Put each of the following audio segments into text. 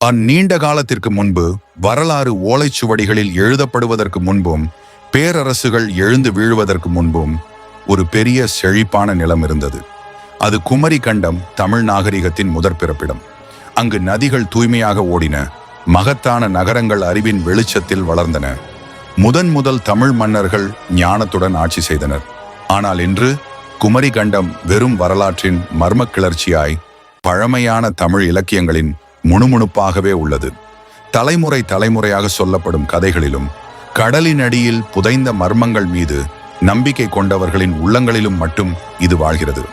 அந்நீண்ட காலத்திற்கு முன்பு வரலாறு ஓலைச்சுவடிகளில் எழுதப்படுவதற்கு முன்பும் பேரரசுகள் எழுந்து வீழுவதற்கு முன்பும் ஒரு பெரிய செழிப்பான நிலம் இருந்தது. அது குமரி கண்டம், தமிழ் நாகரிகத்தின் முதற் பிறப்பிடம். அங்கு நதிகள் தூய்மையாக ஓடின, மகத்தான நகரங்கள் அறிவின் வெளிச்சத்தில் வளர்ந்தன. முதல் தமிழ் மன்னர்கள் ஞானத்துடன் ஆட்சி செய்தனர். ஆனால் இன்று குமரி கண்டம் வெறும் வரலாற்றின் மர்ம கிளர்ச்சியாய் பழமையான தமிழ் இலக்கியங்களின் முணுமுணுப்பாகவே உள்ளது. தலைமுறையாக சொல்லப்படும் கதைகளிலும் கடலின் அடியில் புதைந்த மர்மங்கள் மீது நம்பிக்கை கொண்டவர்களின் உள்ளங்களிலும் மட்டும் இது வாழ்கிறது.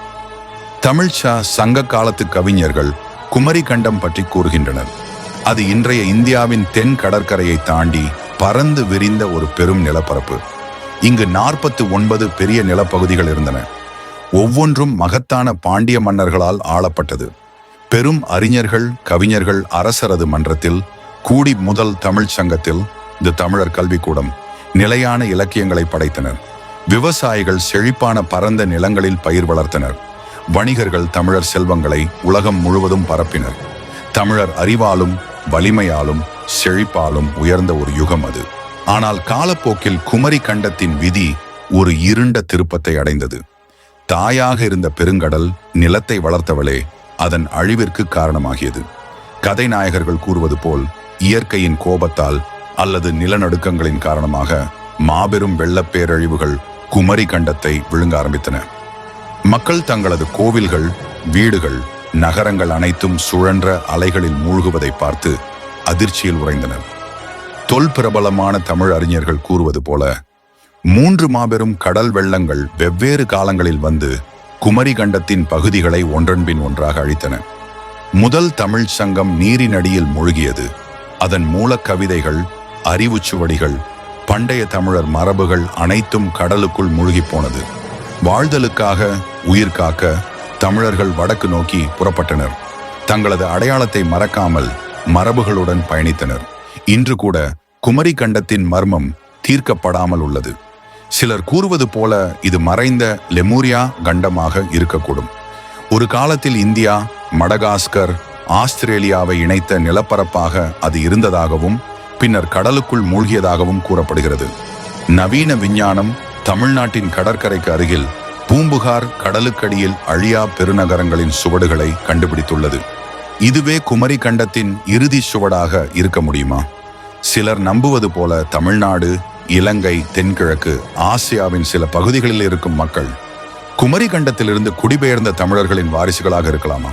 தமிழ்ச்சா சங்க காலத்து கவிஞர்கள் குமரி கண்டம் பற்றி கூறுகின்றனர். அது இன்றைய இந்தியாவின் தென் கடற்கரையை தாண்டி பறந்து விரிந்த ஒரு பெரும் நிலப்பரப்பு. இங்கு 49 பெரிய நிலப்பகுதிகள் இருந்தன. ஒவ்வொன்றும் மகத்தான பாண்டிய மன்னர்களால் ஆளப்பட்டது. பெரும் அறிஞர்கள், கவிஞர்கள் அரசரது மன்றத்தில் கூடி முதல் தமிழ் சங்கத்தில் இந்த தமிழர் கல்விக்கூடம் நிலையான இலக்கியங்களை படைத்தனர். விவசாயிகள் செழிப்பான பரந்த நிலங்களில் பயிர் வளர்த்தனர். வணிகர்கள் தமிழர் செல்வங்களை உலகம் முழுவதும் பரப்பினர். தமிழர் அறிவாலும் வலிமையாலும் செழிப்பாலும் உயர்ந்த ஒரு யுகம் அது. ஆனால் காலப்போக்கில் குமரி கண்டத்தின் விதி ஒரு இருண்ட திருப்பத்தை அடைந்தது. தாயாக இருந்த பெருங்கடல், நிலத்தை வளர்த்தவளே அதன் அழிவிற்கு காரணமாகியது. கதை நாயகர்கள் கூறுவது போல் இயற்கையின் கோபத்தால் அல்லது நிலநடுக்கங்களின் காரணமாக மாபெரும் வெள்ளப்பேரழிவுகள் குமரி கண்டத்தை விழுங்க ஆரம்பித்தன. மக்கள் தங்களது கோவில்கள், வீடுகள், நகரங்கள் அனைத்தும் சுழன்ற அலைகளில் மூழ்குவதை பார்த்து அதிர்ச்சியில் உறைந்தனர். தொல்பிரபலமான தமிழ் அறிஞர்கள் கூறுவது போல 3 மாபெரும் கடல் வெள்ளங்கள் வெவ்வேறு காலங்களில் வந்து குமரி கண்டத்தின் பகுதிகளை ஒன்றன்பின் ஒன்றாக அழித்தன. முதல் தமிழ் சங்கம் நீரின் அடியில் மூழ்கியது. அதன் மூல கவிதைகள், அறிவுச்சுவடிகள், பண்டைய தமிழர் மரபுகள் அனைத்தும் கடலுக்குள் மூழ்கி போனது. வாழ்தலுக்காக, உயிர் காக்க தமிழர்கள் வடக்கு நோக்கி புறப்பட்டனர். தங்களது அடையாளத்தை மறக்காமல் மரபுகளுடன் பயணித்தனர். இன்று கூட குமரி கண்டத்தின் மர்மம் தீர்க்கப்படாமல் உள்ளது. சிலர் கூறுவது போல இது மறைந்த லெமூரியா கண்டமாக இருக்கக்கூடும். ஒரு காலத்தில் இந்தியா, மடகாஸ்கர், ஆஸ்திரேலியாவை இணைத்த நிலப்பரப்பாக அது இருந்ததாகவும் பின்னர் கடலுக்குள் மூழ்கியதாகவும் கூறப்படுகிறது. நவீன விஞ்ஞானம் தமிழ்நாட்டின் கடற்கரைக்கு அருகில் பூம்புகார் கடலுக்கடியில் அழியா பெருநகரங்களின் சுவடுகளை கண்டுபிடித்துள்ளது. இதுவே குமரி கண்டத்தின் இறுதி சுவடாக இருக்க முடியுமா? சிலர் நம்புவது போல தமிழ்நாடு, இலங்கை, தென்கிழக்கு ஆசியாவின் சில பகுதிகளில் இருக்கும் மக்கள் குமரி கண்டத்திலிருந்து குடிபெயர்ந்த தமிழர்களின் வாரிசுகளாக இருக்கலாமா?